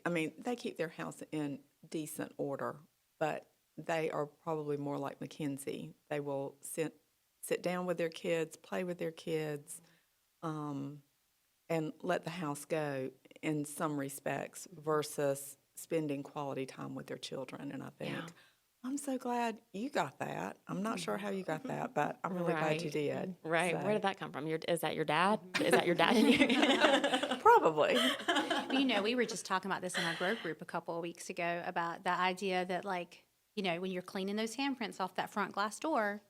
I mean, they keep their house in decent order, but they are probably more like Mackenzie. They will sit down with their kids, play with their kids, and let the house go in some respects versus spending quality time with their children. And I think, Yeah. I'm so glad you got that. I'm not sure how you got that, but I'm really glad you Right. did. Right. So, Where did that come from? Is that your dad? Is that your dad in you? probably. you know, we were just talking about this in our growth group a couple of weeks ago about the idea that, like, you know, when you're cleaning those handprints off that front glass door,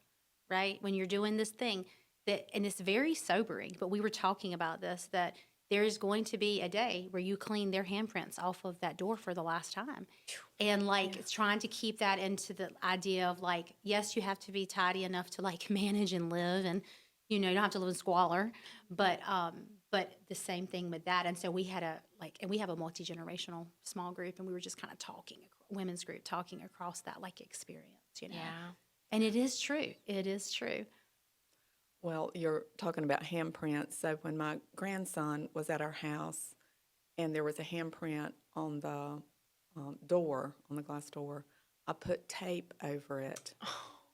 right? When you're doing this thing that, and it's very sobering, but we were talking about this, that there's going to be a day where you clean their handprints off of that door for the last time. And like, it's trying to keep that into the idea of like, yes, you have to be tidy enough to like manage and live, and, you know, you don't have to live in squalor, but the same thing with that. And so we had and we have a multi-generational small group, and we were just kind of talking, women's group, talking across that like experience, you know? Yeah. And it is true. It is true. Well, you're talking about handprints. So when my grandson was at our house and there was a handprint on the door, on the glass door, I put tape over it.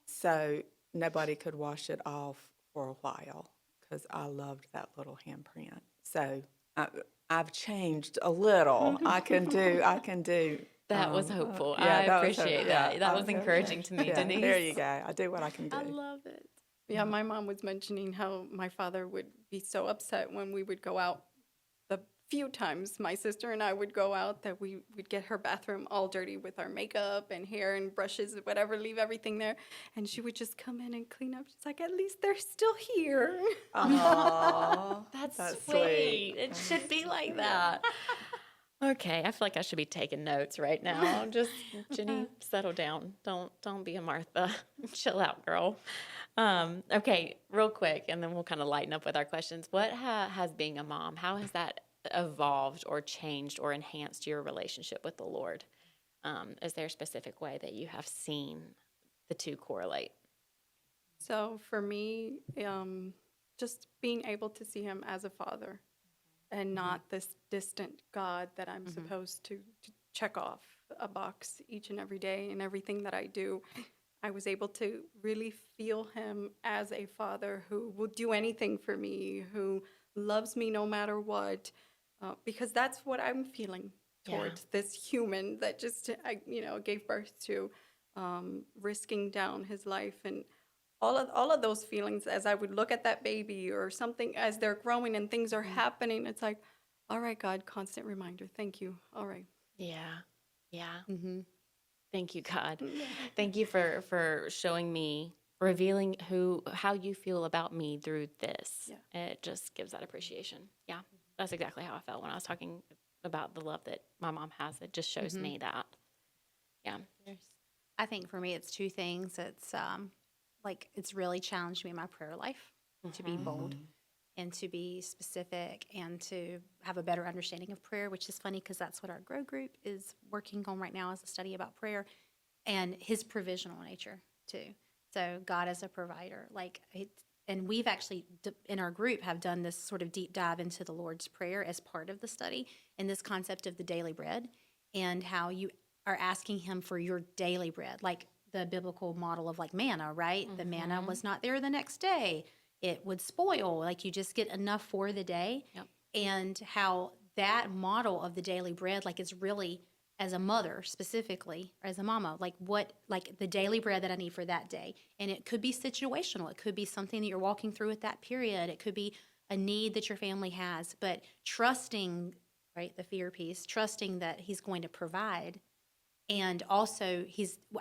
So nobody could wash it off for a while because I loved that little handprint. So I've changed a little. I can do. That was hopeful. Yeah, I that was appreciate yeah, that. That was okay. encouraging to me, Yeah, Denise. there you go. I do what I can do. I love it. Yeah, my mom was mentioning how my father would be so upset when we would go out. The few times my sister and I would go out, that we would get her bathroom all dirty with our makeup and hair and brushes and whatever, leave everything there. And she would just come in and clean up. She's like, at least they're still here. Aww, That's sweet. It should be like that. Okay, I feel like I should be taking notes right now. Just Jenny, settle down. Don't be a Martha. Chill out, girl. Okay, real quick, and then we'll kind of lighten up with our questions. What has being a mom? How has that evolved or changed or enhanced your relationship with the Lord? Is there a specific way that you have seen the two correlate? So for me, just being able to see him as a father and not this distant God that I'm supposed to check off a box each and every day in everything that I do. I was able to really feel him as a father who will do anything for me, who loves me no matter what, because that's what I'm feeling towards this human that just, gave birth to, risking down his life. And all of those feelings, as I would look at that baby or something as they're growing and things are happening, it's like, all right, God, constant reminder. Thank you. All right. Yeah. Thank you, God. Thank you for showing me, revealing how you feel about me through this. Yeah. It just gives that appreciation. Yeah, that's exactly how I felt when I was talking about the love that my mom has. It just shows me that. Yeah. I think for me, it's two things. It's it's really challenged me in my prayer life to be bold and to be specific and to have a better understanding of prayer, which is funny because that's what our Grow group is working on right now, as a study about prayer and his provisional nature too. So God as a provider, and we've actually in our group have done this sort of deep dive into the Lord's Prayer as part of the study, and this concept of the daily bread and how you are asking him for your daily bread, like the biblical model of like manna, right? The manna was not there the next day. It would spoil, like you just get enough for the day. Yep. And how that model of the daily bread, like, is really, as a mother specifically, or as a mama, like the daily bread that I need for that day. And it could be situational. It could be something that you're walking through at that period. It could be a need that your family has, but trusting, right, the fear piece, trusting that he's going to provide. And also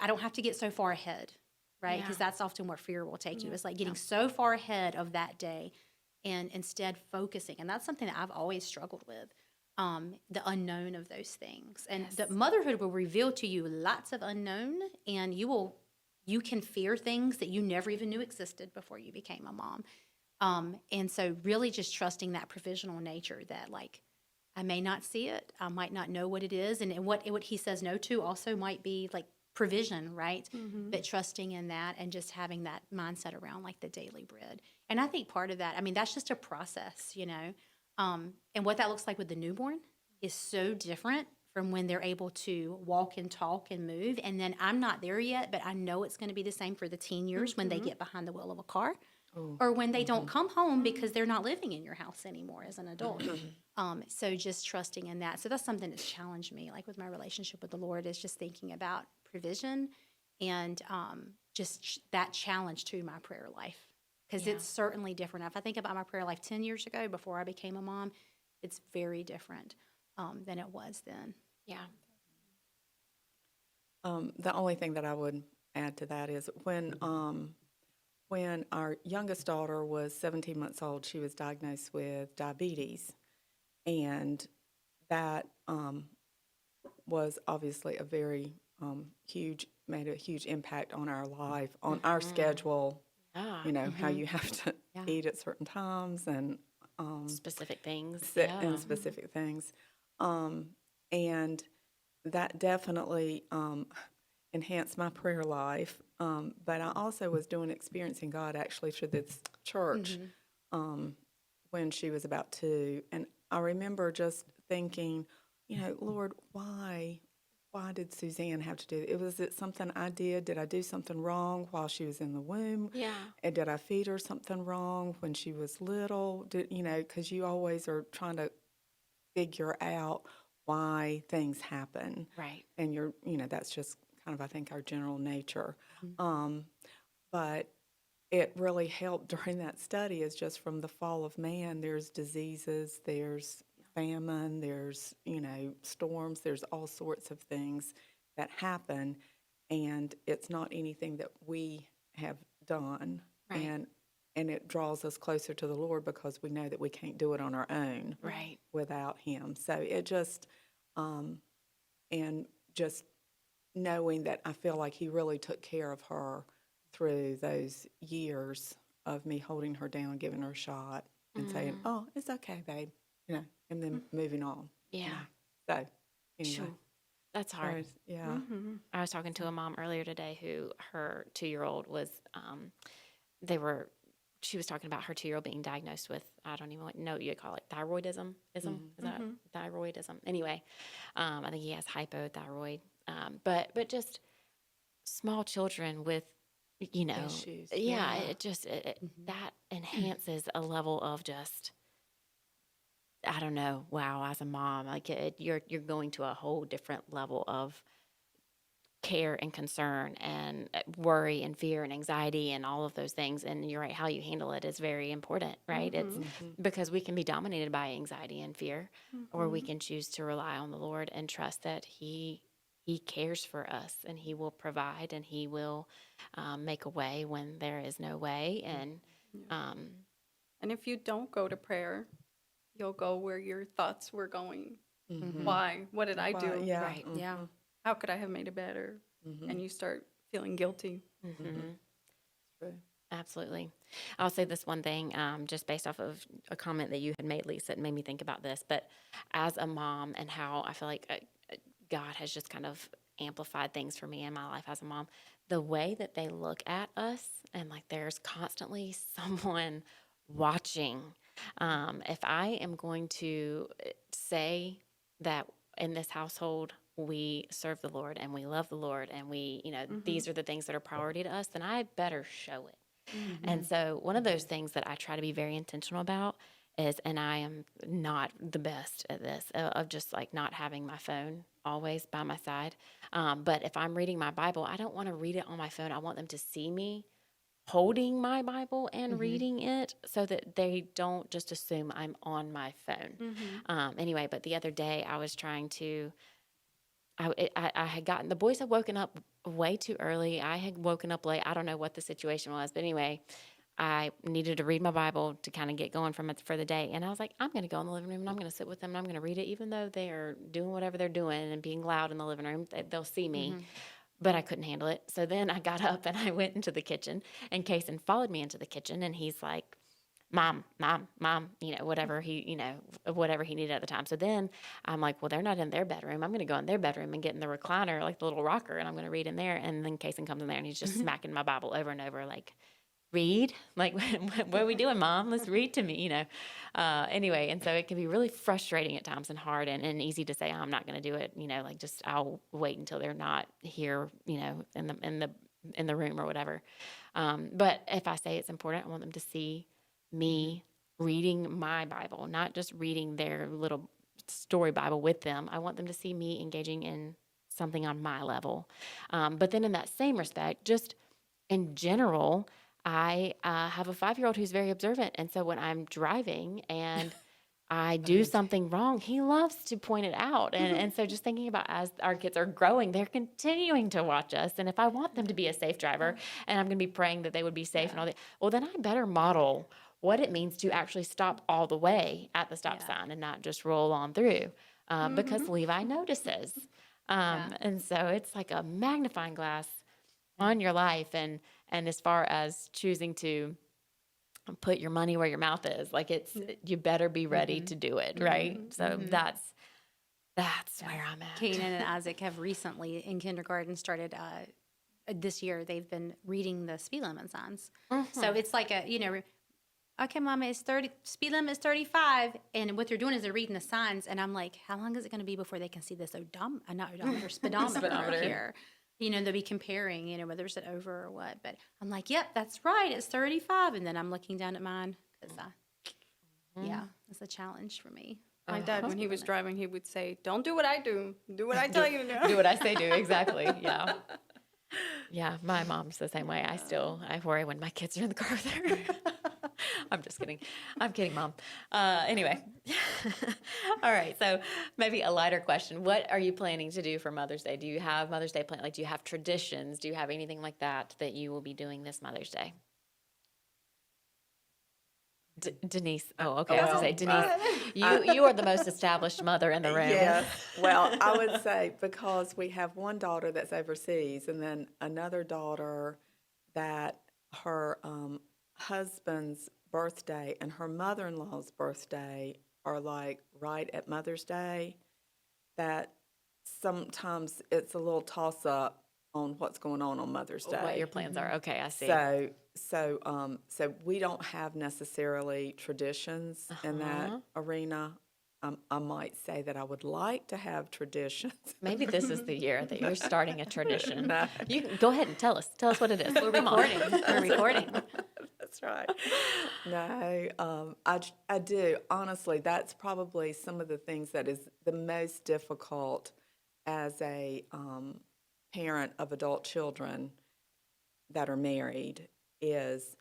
I don't have to get so far ahead, right? Because that's often where fear will take you. It's like getting so far ahead of that day and instead focusing. And that's something that I've always struggled with, the unknown of those things. And that motherhood will reveal to you lots of unknown, and you can fear things that you never even knew existed before you became a mom. And so really just trusting that provisional nature that, like, I may not see it, I might not know what it is, and what he says no to also might be like provision, right? But trusting in that and just having that mindset around like the daily bread. And I think part of that, I mean, that's just a process, and what that looks like with the newborn is so different from when they're able to walk and talk and move. And then I'm not there yet, but I know it's going to be the same for the teen years when they get behind the wheel of a car. Or when they don't come home because they're not living in your house anymore as an adult. So just trusting in that. So that's something that's challenged me, like with my relationship with the Lord, is just thinking about provision and just that challenge to my prayer life. Because it's certainly different. If I think about my prayer life 10 years ago before I became a mom, it's very different than it was then. Yeah. The only thing that I would add to that is when our youngest daughter was 17 months old, she was diagnosed with diabetes. And that was obviously a very made a huge impact on our life, on our schedule, how you have to eat at certain times and Specific things. and specific things. And that definitely enhanced my prayer life. But I also was doing Experiencing God actually through this church when she was about 2. And I remember just thinking, Lord, why why did Suzanne have to do it? Was it something I did? Did I do something wrong while she was in the womb? Yeah. And did I feed her something wrong when she was little? Because you always are trying to figure out why things happen. Right. And that's just kind of, I think, our general nature. But it really helped during that study is just from the fall of man, there's diseases, there's famine, there's, storms, there's all sorts of things that happen. And it's not anything that we have done. Right. And it draws us closer to the Lord because we know that we can't do it on our own Right. without Him. So it just, and just knowing that I feel like He really took care of her through those years of me holding her down, giving her a shot, and saying, "Oh, it's okay, babe," and then moving on. Yeah. So, anyway, Sure. That's hard. yeah, I was talking to a mom earlier today who her 2-year-old was, she was talking about her 2-year-old being diagnosed with, I don't even know what you call it, thyroidism? Is that thyroidism? Anyway, I think he has hypothyroid. But just small children with, issues. yeah, it just, that enhances a level of just, I don't know, wow, as a mom, like you're going to a whole different level of care and concern and worry and fear and anxiety and all of those things. And you're right, how you handle it is very important, right? It's because we can be dominated by anxiety and fear, or we can choose to rely on the Lord and trust that He cares for us and He will provide and He will make a way when there is no way. And And if you don't go to prayer, you'll go where your thoughts were going. Why? What did I do? Yeah, Right. Yeah. How could I have made it better? And you start feeling guilty. true. Absolutely. I'll say this one thing, just based off of a comment that you had made, Lisa, it made me think about this. But as a mom and how I feel like God has just kind of amplified things for me in my life as a mom, the way that they look at us and like there's constantly someone watching. If I am going to say that in this household, we serve the Lord and we love the Lord and we, these are the things that are priority to us, then I better show it. And so one of those things that I try to be very intentional about is, and I am not the best at this, of just like not having my phone always by my side. But if I'm reading my Bible, I don't want to read it on my phone. I want them to see me holding my Bible and reading it so that they don't just assume I'm on my phone. Anyway, but the other day I was trying to, I had gotten, the boys had woken up way too early. I had woken up late. I don't know what the situation was, but anyway, I needed to read my Bible to kind of get going for the day. And I was like, I'm going to go in the living room and I'm going to sit with them and I'm going to read it, even though they are doing whatever they're doing and being loud in the living room. They'll see me. But I couldn't handle it. So then I got up and I went into the kitchen, and Kason followed me into the kitchen, and he's like, Mom, whatever he needed at the time. So then I'm like, well, they're not in their bedroom. I'm going to go in their bedroom and get in the recliner, like the little rocker, and I'm going to read in there. And then Kason comes in there and he's just smacking my Bible over and over, like, read? Like, what are we doing, Mom? Let's read to me, Anyway, and so it can be really frustrating at times and hard and easy to say, I'm not going to do it, like just I'll wait until they're not here, in the room or whatever. But if I say it's important, I want them to see me reading my Bible, not just reading their little story Bible with them. I want them to see me engaging in something on my level. But then in that same respect, just in general, I have a 5-year-old who's very observant. And so when I'm driving and I do something wrong, he loves to point it out. And so just thinking about as our kids are growing, they're continuing to watch us. And if I want them to be a safe driver and I'm going to be praying that they would be safe and all that, well, then I better model what it means to actually stop all the way at the stop sign and not just roll on through because Levi notices. And so it's like a magnifying glass on your life. And as far as choosing to put your money where your mouth is, like you better be ready to do it. Right. So that's where I'm at. Kanan and Isaac have recently in kindergarten started, this year they've been reading the speed limit signs. So it's like okay, Mama, it's 30, speed limit is 35. And what they're doing is they're reading the signs. And I'm like, how long is it going to be before they can see this not odometer, speedometer right here? You know, they'll be comparing, you know, whether it's over or what. But I'm like, yep, that's right. It's 35. And then I'm looking down at mine because, yeah, it's a challenge for me. My dad, when he was driving, he would say, "Don't do what I do. Do what I tell you to do." Do what I say do, exactly. Yeah. Yeah, my mom's the same way. I worry when my kids are in the car with her. I'm just kidding. I'm kidding, Mom. Anyway. All right. So maybe a lighter question. What are you planning to do for Mother's Day? Do you have Mother's Day plan? Like, do you have traditions? Do you have anything like that that you will be doing this Mother's Day? Denise. Oh, okay. I was going to say, Denise, you are the most established mother in the room. Yes. Well, I would say because we have one daughter that's overseas and then another daughter that her husband's birthday and her mother-in-law's birthday are like right at Mother's Day, that sometimes it's a little toss-up on what's going on Mother's Day. What your plans are. Okay, I see. So we don't have necessarily traditions in that arena. I might say that I would like to have traditions. Maybe this is the year that you're starting a tradition. No. You can go ahead and tell us. Tell us what it is. We're recording. We're recording. That's right. No, I do. Honestly, that's probably some of the things that is the most difficult as a parent of adult children that are married, is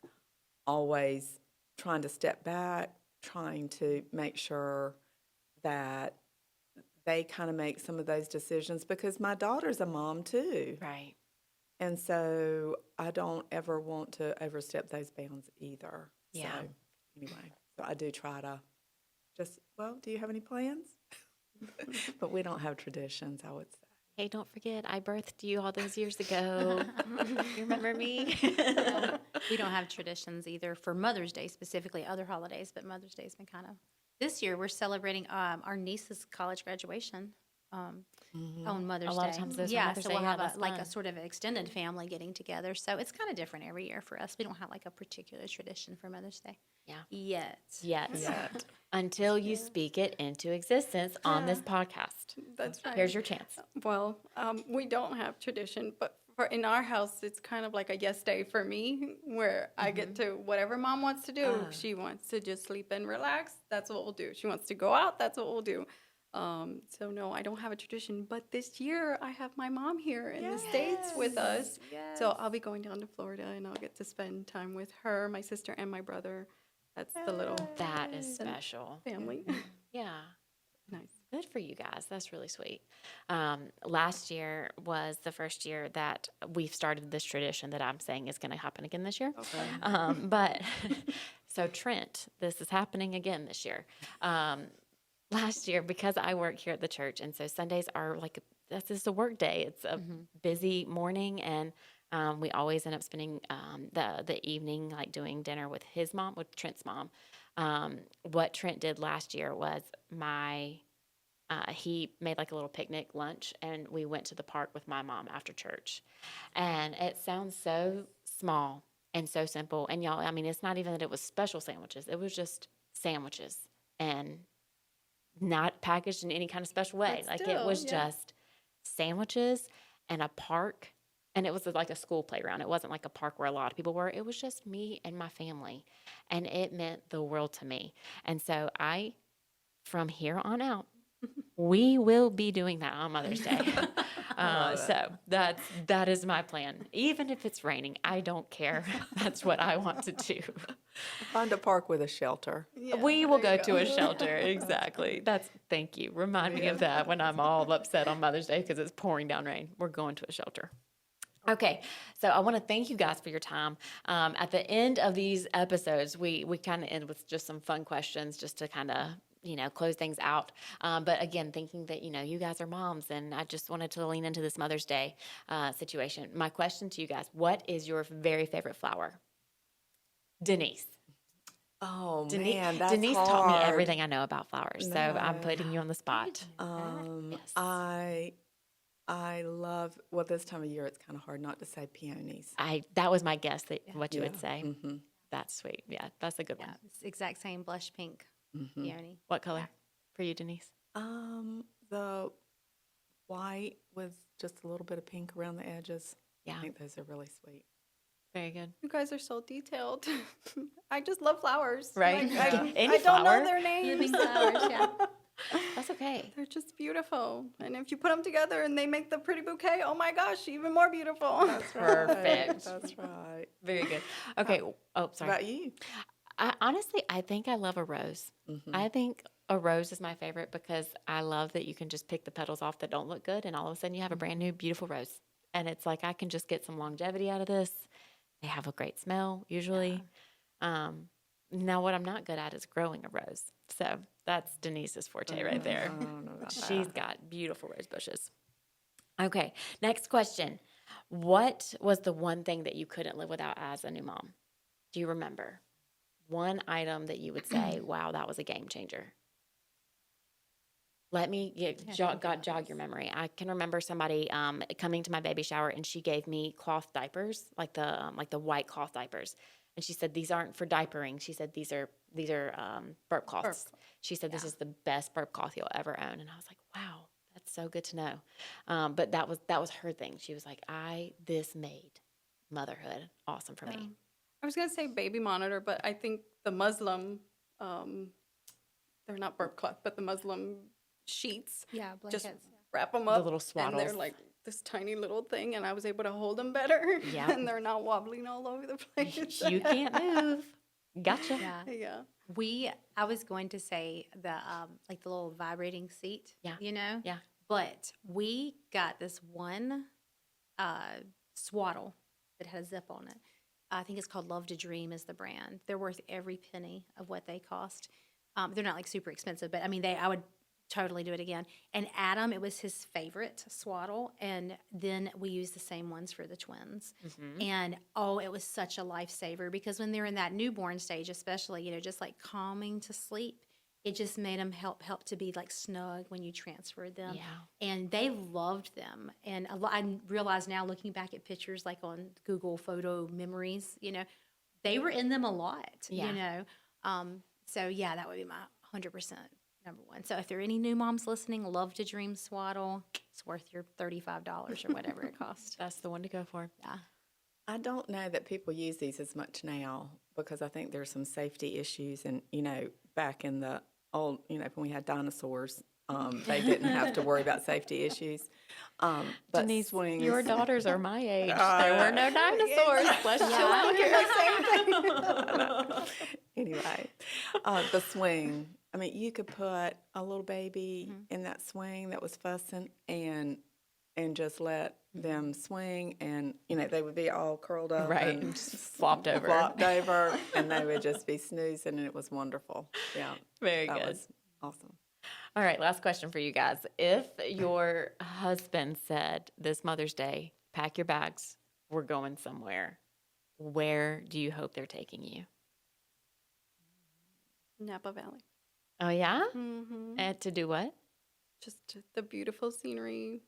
always trying to step back, trying to make sure that they kind of make some of those decisions, because my daughter's a mom too. Right. And so I don't ever want to overstep those bounds either. Yeah. So anyway, so I do try to just, well, do you have any plans? But we don't have traditions, I would say. Hey, don't forget, I birthed you all those years ago. You remember me? We don't have traditions either for Mother's Day specifically, other holidays, but Mother's Day's been kind of. This year we're celebrating our niece's college graduation on Mother's Day. A lot of times those are yeah, Mother's so Day. we'll Yeah, have that's a fun. sort of an extended family getting together. So it's kind of different every year for us. We don't have like a particular tradition for Mother's Day. Yeah. Yet. Yes. Until you speak it into existence on this podcast. That's right. Here's your chance. Well, we don't have tradition, but in our house, it's kind of like a yes day for me, where I get to whatever Mom wants to do. She wants to just sleep and relax. That's what we'll do. She wants to go out. That's what we'll do. So no, I don't have a tradition. But this year, I have my mom here in the States with us. So I'll be going down to Florida, and I'll get to spend time with her, my sister, and my brother. That's the little That is special. family. Yeah. Nice. Good for you guys. That's really sweet. Last year was the first year that we've started this tradition that I'm saying is going to happen again this year. Okay. But so Trent, this is happening again this year. Last year, because I work here at the church, and so Sundays are like, that's just a work day. It's a busy morning, and we always end up spending the evening like doing dinner with his mom, with Trent's mom. What Trent did last year was he made like a little picnic lunch, and we went to the park with my mom after church. And it sounds so small and so simple. And y'all, I mean, it's not even that it was special sandwiches. It was just sandwiches and not packaged in any kind of special way. But Like it still, was yeah. just sandwiches and a park. And it was like a school playground. It wasn't like a park where a lot of people were. It was just me and my family. And it meant the world to me. And so from here on out, we will be doing that on Mother's Day. So that is my plan. Even if it's raining, I don't care. That's what I want to do. Find a park with a shelter. We will go to a shelter. Exactly. Thank you. Remind me of that when I'm all upset on Mother's Day because it's pouring down rain. We're going to a shelter. Okay, so I want to thank you guys for your time. At the end of these episodes, we kind of end with just some fun questions just to kind of, close things out. But again, thinking that, you guys are moms, and I just wanted to lean into this Mother's Day situation. My question to you guys, what is your very favorite flower? Denise. Oh, Denise, man, that's Denise hard. taught me everything I know about flowers, so I'm No. putting you on the spot. Yes. I love, well, this time of year, it's kind of hard not to say peonies. That was my guess that what you Yeah. would say. Mhm. That's sweet. Yeah, that's a good Yeah, one. it's the exact same blush pink Mhm. peony. What color for you, Denise? The white with just a little bit of pink around the edges. Yeah. I think those are really sweet. Very good. You guys are so detailed. I just love flowers. Right. Like, Any I don't flower? know their names. Living flowers, yeah. That's okay. They're just beautiful. And if you put them together and they make the pretty bouquet, oh my gosh, even more beautiful. That's Perfect. That's right. Very good. Okay. Oh, What sorry. about you? Honestly, I think I love a rose. Mhm. I think a rose is my favorite because I love that you can just pick the petals off that don't look good, and all of a sudden you have a brand new, beautiful rose. And it's like I can just get some longevity out of this. They have a great smell usually. Now, what I'm not good at is growing a rose. So that's Denise's forte right there. I don't know about She's that. got beautiful rose bushes. Okay, next question. What was the one thing that you couldn't live without as a new mom? Do you remember? One item that you would say, wow, that was a game changer. Let me jog your memory. I can remember somebody coming to my baby shower and she gave me cloth diapers, like the white cloth diapers. And she said, these aren't for diapering. She said, these are burp cloths. She said, this is the best burp cloth you'll ever own. And I was like, wow, that's so good to know. But that was her thing. She was like, this made motherhood awesome for me. I was going to say baby monitor, but I think the Muslim, they're not burp cloth, but the Muslim sheets, Yeah, just blankets. wrap them up. little And they're swaddles. like this tiny little thing, and I was able to hold them better. Yeah. And they're not wobbling all over the place. You can't move. Gotcha. Yeah. Yeah. I was going to say the like the little vibrating seat. Yeah. You know? Yeah. But we got this one swaddle that had a zip on it. I think it's called Love to Dream is the brand. They're worth every penny of what they cost. They're not like super expensive, but I mean, I would totally do it again. And Adam, it was his favorite swaddle. And then we used the same ones for the twins. And it was such a lifesaver because when they're in that newborn stage, especially, just like calming to sleep, it just made them help to be like snug when you transferred them. Yeah. And they loved them. And I realize now looking back at pictures like on Google Photo Memories, they were in them a lot, Yeah. So yeah, that would be my 100% number one. So if there are any new moms listening, Love to Dream swaddle, it's worth your $35 or whatever it costs. That's the one to go for. Yeah. I don't know that people use these as much now because I think there's some safety issues. And, back in the old, when we had dinosaurs, they didn't have to worry about safety issues. But Denise, swings, your daughters are my age. There were no dinosaurs. Let's chill out. Anyway, the swing. I mean, you could put a little baby in that swing that was fussing and just let them swing, and they would be all curled up, Right, and just flopped over. flopped over, and they would just be snoozing, and it was wonderful. Yeah, Very that good. was awesome. All right, last question for you guys. If your husband said this Mother's Day, pack your bags, we're going somewhere, where do you hope they're taking you? Napa Valley. Oh, yeah? Mm-hmm. And to do what? Just the beautiful scenery.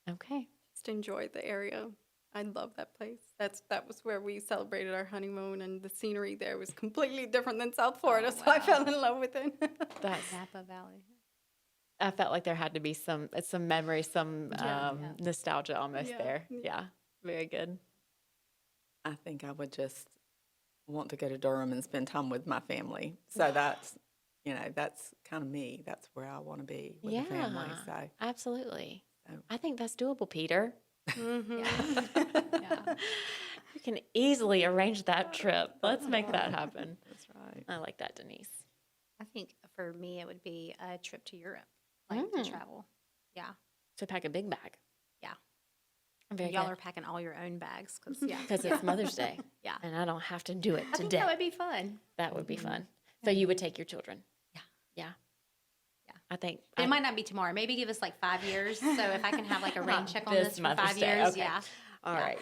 Okay. Just enjoy the area. I love that place. That was where we celebrated our honeymoon, and the scenery there was completely different than South Florida, so I fell in love with it. That's, Napa Valley. I felt like there had to be some memory, some Yeah. nostalgia almost Yeah. there. Yeah. Yeah, very good. I think I would just want to go to Durham and spend time with my family. So that's kind of me. That's where I want to be with the family. Yeah. So Absolutely. So- I think that's doable, Peter. Mm-hmm. Yeah. You can easily arrange that trip. Let's make that happen. that's right. I like that, Denise. I think for me, it would be a trip to Europe, like to travel. Yeah. So pack a big bag. Yeah. Very Y'all good. are packing all your own bags because Because it's Mother's Day. Yeah. And I don't have to do it I think today. that would be fun. That would be fun. So you would take your children? Yeah. Yeah. Yeah. I think. But it might not be tomorrow. Maybe give us like 5 years. So if I can have like a rain check on this for Mother's 5 Day, years, okay. yeah. All Yeah. right.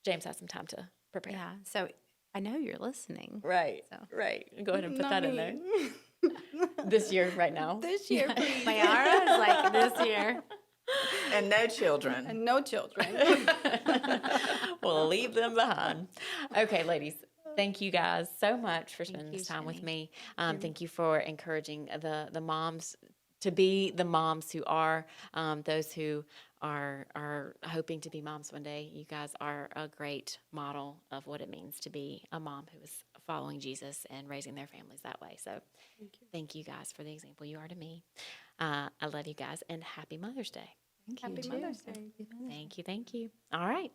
James has some time to prepare. Yeah. So I know you're listening. Right. So. Right. Go ahead and put Not that in me. there. This year, right now. This year, please. Mayara is like this year. And no children. And no children. We'll leave them behind. Okay, ladies. Thank you guys so much for spending you, this time with Jenny. me. Thank you for encouraging the moms to be the moms who are those who are hoping to be moms one day. You guys are a great model of what it means to be a mom who is following Jesus and raising their families that way. So thank you guys for the example you are to me. I love you guys, and happy Mother's Day. Happy Mother's Day. Thank you. Thank you. All right.